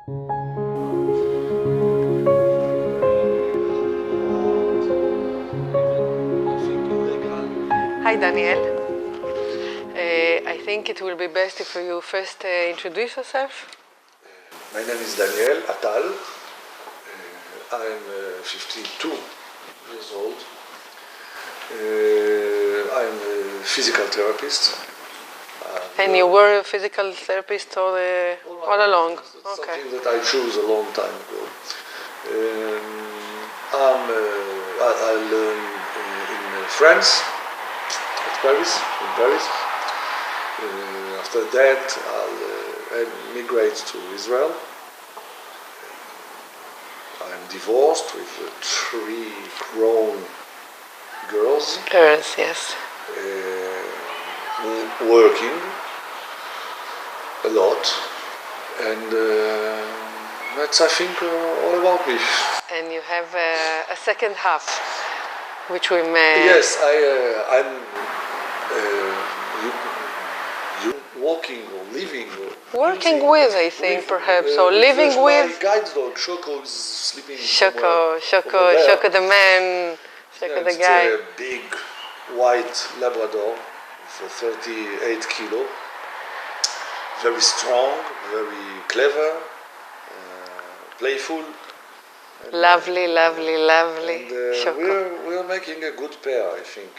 Hi, Daniel. I think it will be best if you first introduce yourself. My name is Daniel Attal. I'm 52 years old. I'm a physical therapist. And you were a physical therapist all along? It's something that I chose a long time ago. I learned in France, at Paris, in Paris. After that, I'll migrate to Israel. I'm divorced with 3 grown girls. Girls, yes. Working a lot, and that's, I think, all about me. And you have a second half, which we may... Yes, I'm walking or living or working with, I think, perhaps, or living with... My guide dog, Shoko, is sleeping Shoko the man, Shoko the guy. It's a big white Labrador for 38 kilo. Very strong, very clever, playful. Lovely. And Shoko. we're making a good pair, I think.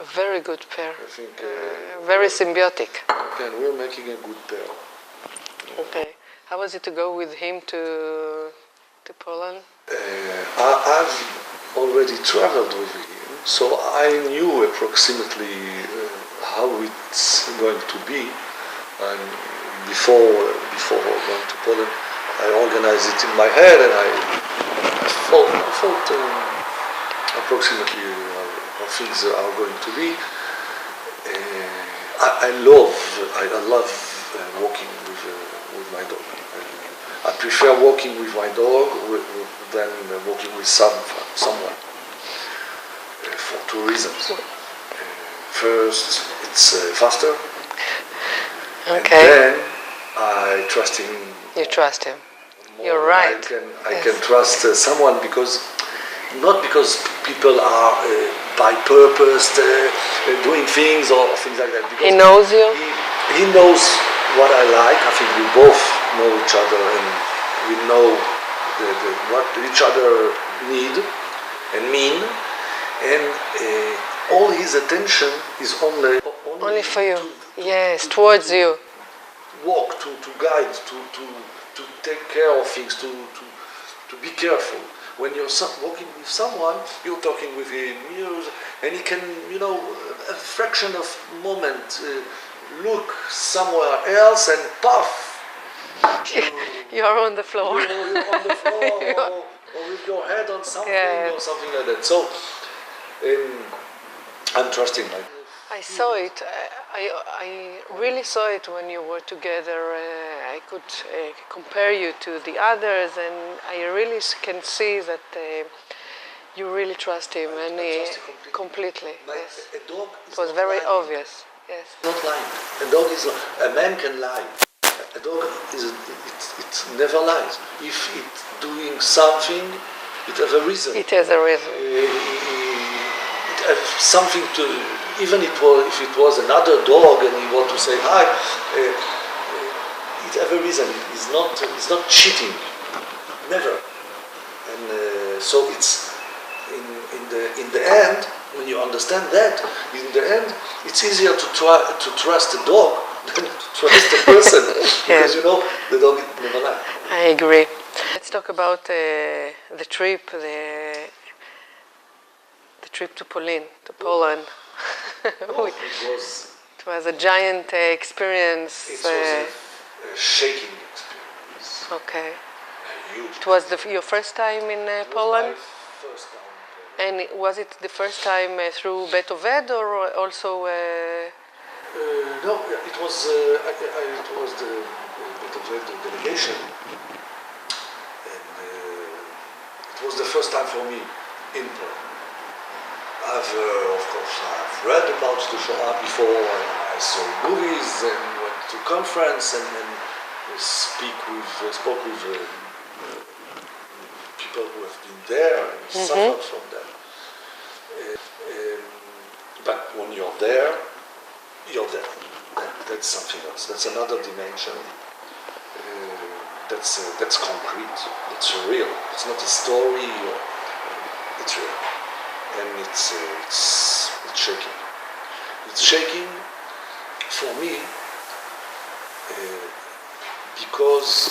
A very good pair. I think very symbiotic. and we're making a good pair. Okay. How was it to go with him to Poland? I've already traveled with him, so I knew approximately how it's going to be. And before going to Poland, I organized it in my head, and I thought approximately how things are going to be. I love walking with my dog. I prefer walking with my dog than walking with someone for 2 reasons. First, it's faster. Okay. And then I trust him. You trust him. You're right. I can trust someone not because people are by purpose doing things or things like that. He knows you? He knows what I like. I think we both know each other, and we know what each other need and mean. And all his attention is only for you. Yes, towards you. Walk, to guide, to take care of things, to be careful. When you're walking with someone, you're talking with him, and he can, a fraction of moment look somewhere else and puff. You are on the floor. You're on the floor, or with your head on something, or something like that. So, I'm trusting my. I saw it. I really saw it when you were together. I could compare you to the others, and I really can see that you really trust him, and trust him completely. Yes. A dog is it was very lying. Obvious. Yes. Not lying. A dog is a man can lie. A dog it never lies. If it's doing something, it has a reason. It has a reason. It has something to. Even if it was another dog and he want to say hi, it has a reason. It's not cheating, never. And so it's in the end, when you understand that, in the end, it's easier to trust a dog than to trust a person because the dog never lies. I agree. Let's talk about the trip, the trip to Poland. It was a giant experience. It was a shaking experience. Okay. Huge. It was your first time in Poland? First time in Poland. And was it the first time through Oved or also? No, it was the Oved delegation, and it was the first time for me in Poland. I've read about the Shoah before, and I saw movies and went to conference, and spoke with people who have been there and suffered from that. But when you're there, you're there. That's something else. That's another dimension. That's concrete. It's real. It's not a story. It's real, and it's shaking. It's shaking for me because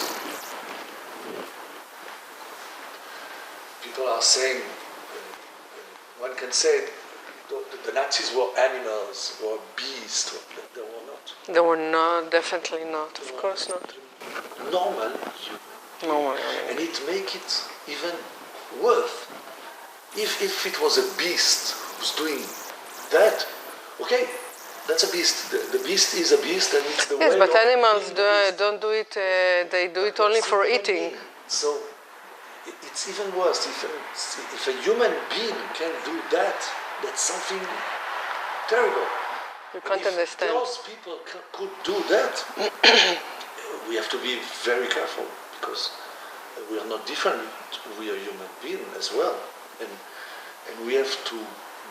people are saying, one can say, the Nazis were animals, were beasts. They were not. They were not, definitely not, of course not. Normal human. And it make it even worse. If it was a beast who's doing that, okay, that's a beast. The beast is a beast, and it's the way. Yes, but animals don't do it. They do it only for eating. So it's even worse. If a human being can do that, that's something terrible. You can't understand. If those people could do that, we have to be very careful because we are not different. We are human beings as well, and we have to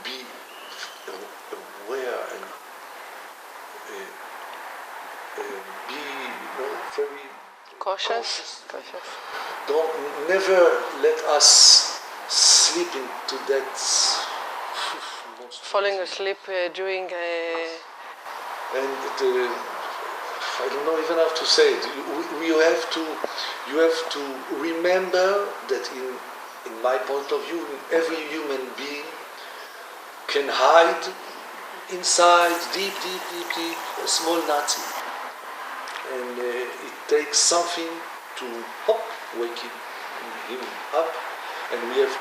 be aware and be very Cautious. Never let us slip into that. Falling asleep during And I don't know even how to say it. You have to remember that in my point of view, every human being can hide inside, deep, a small Nazi. And it takes something to wake him up, and we have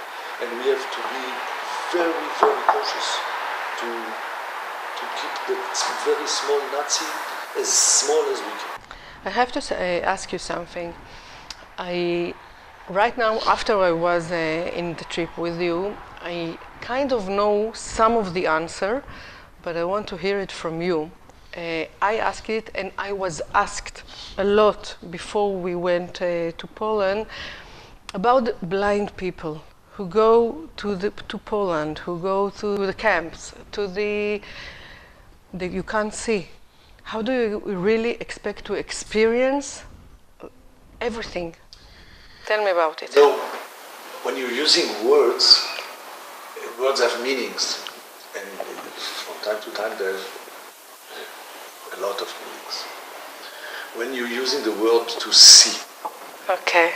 to be very, very cautious to keep that very small Nazi as small as we can. I have to ask you something. Right now, after I was in the trip with you, I kind of know some of the answer, but I want to hear it from you. I asked it, and I was asked a lot before we went to Poland about blind people who go to Poland, who go to the camps, to the you can't see. How do you really expect to experience everything? Tell me about it. So, when you're using words have meanings, and from time to time there's a lot of meanings. When you're using the word to see, Okay.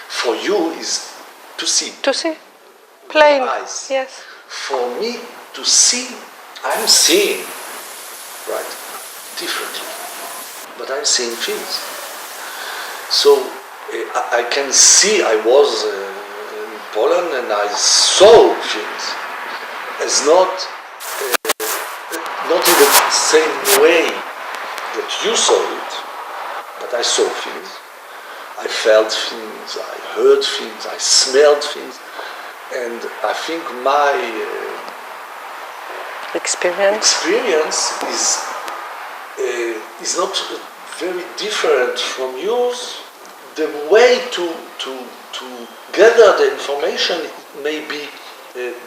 for you is to see. To see, plain. Eyes. Yes. For me to see, I'm seeing, right, differently, but I'm seeing things. So I can see. I was in Poland and I saw things as not in the same way that you saw it, but I saw things. I felt things, I heard things, I smelled things, and I think my experience is not very different from yours. The way to gather the information may be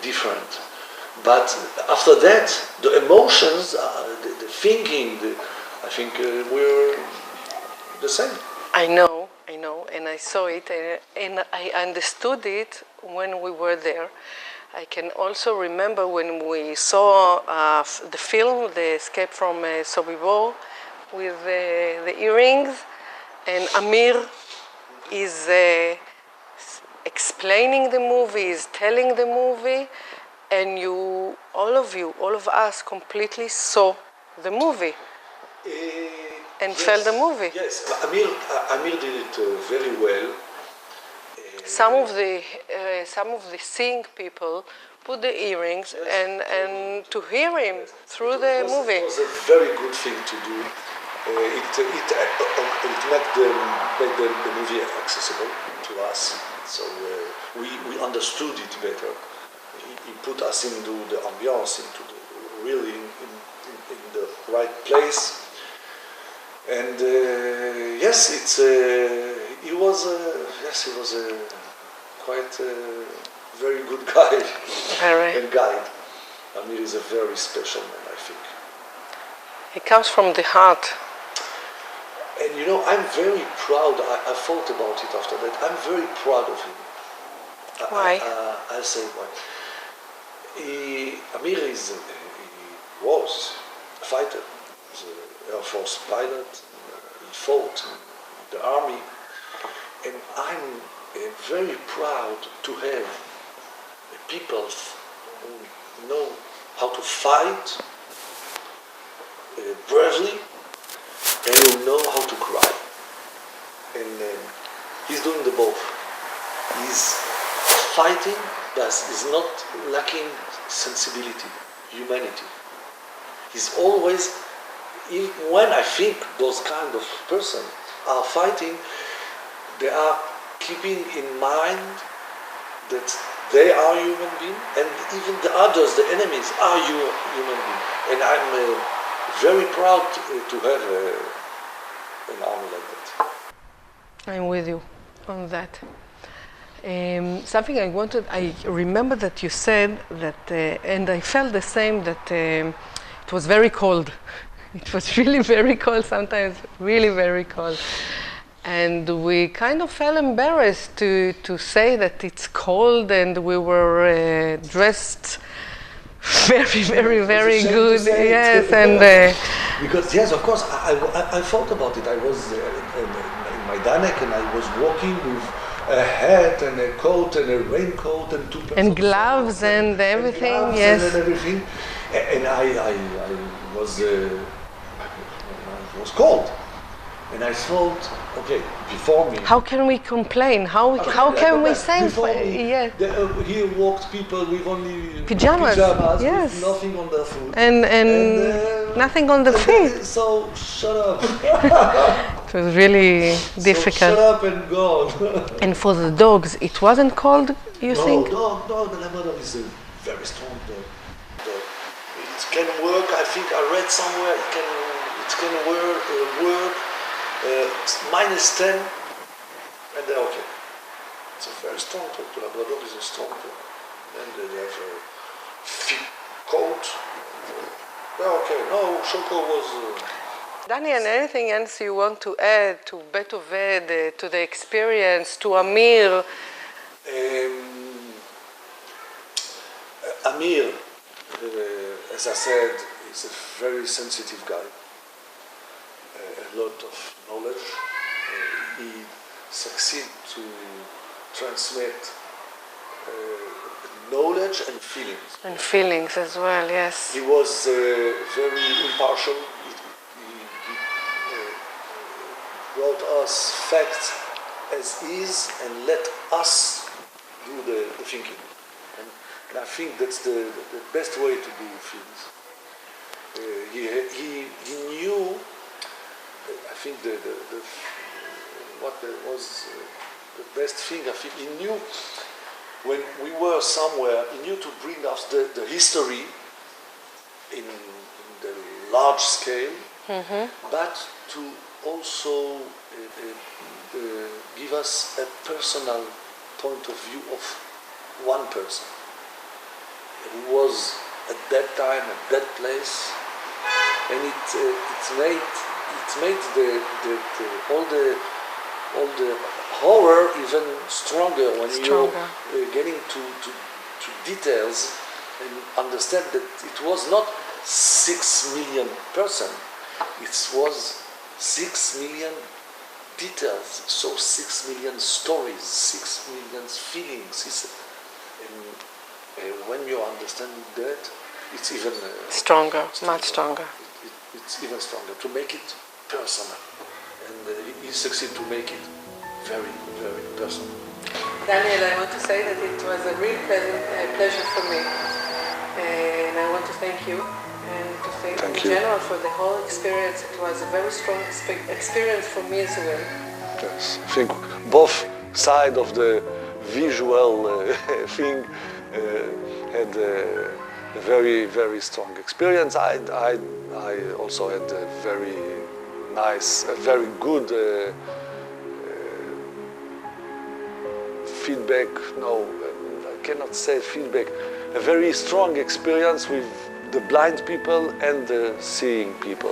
different, but after that, the emotions, the thinking, I think we're the same. I know, and I saw it, and I understood it when we were there. I can also remember when we saw the film, The Escape from Sobibor, with the earrings, and Amir is explaining the movie, is telling the movie, and all of us completely saw the movie. And Yes, felt the movie. Yes, Amir did it very well. Some of the seeing people put the earrings and to hear him through the movie. It was a very good thing to do. It made the movie accessible to us, so we understood it better. He put us into the ambiance, into the really in the right place. And Yes, he was a quite very good guy Very. and guide. Amir is a very special man, I think. He comes from the heart. And you know, I'm very proud. I thought about it after that. I'm very proud of him. Why? I'll say why. Amir he was a fighter. He's an Air Force pilot. He fought in the army. And I'm very proud to have people who know how to fight bravely and who know how to cry. And he's doing the both. He's fighting, but he's not lacking sensibility, humanity. He's always, when I think those kind of person are fighting, they are keeping in mind that they are human beings, and even the others, the enemies, are human beings. And I'm very proud to have an army like that. I'm with you on that. Something I remember that you said that, and I felt the same, that it was very cold. It was really very cold, sometimes really very cold. And we kind of felt embarrassed to say that it's cold, and we were dressed very good. Yes, and because yes, of course, I thought about it. I was in my Danek, and I was walking with a hat and a coat and a raincoat and and gloves and everything. And gloves yes, and everything. And I was cold, and I thought, okay, before me. How can we complain? How can we say? Yes. Here walked people with only pajamas yes. with nothing on their foot. And nothing on the feet. So shut up. It was really difficult. So shut up and go. And for the dogs, it wasn't cold, you think? No, the Labrador is a very strong dog. It can work. I think I read somewhere it can work -10, and they're okay. It's a very strong dog. The Labrador is a strong dog, and they have a thick coat. They're okay. No, Shoko was. Daniel, anything else you want to add to Bet Oved, to the experience, to Amir? Amir, as I said, is a very sensitive guy. A lot of knowledge. He succeeds to transmit knowledge and feelings. And feelings as well, yes. He was very impartial. He brought us facts as is and let us do the thinking. And I think that's the best way to do things. He knew. I think what was the best thing. I think he knew when we were somewhere. He knew to bring us the history in the large scale, but to also give us a personal point of view of one person who was at that time at that place, and it made all the horror even stronger when you're getting to details and understand that it was not 6 million person, it was 6 million details, so 6 million stories, 6 million feelings. And when you understand that, it's even stronger, much stronger. It's even stronger to make it personal, and he succeeded to make it very, very personal. Daniel, I want to say that it was a real pleasure for me, and I want to thank you, and to thank in general for the whole experience. It was a very strong experience for me as well. Yes, I think both sides of the visual thing had a very, very strong experience. I also had a very nice, a very good feedback. No, I cannot say feedback. A very strong experience with the blind people and the seeing people.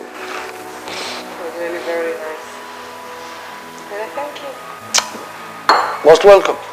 Really very nice. And I thank you. Most welcome.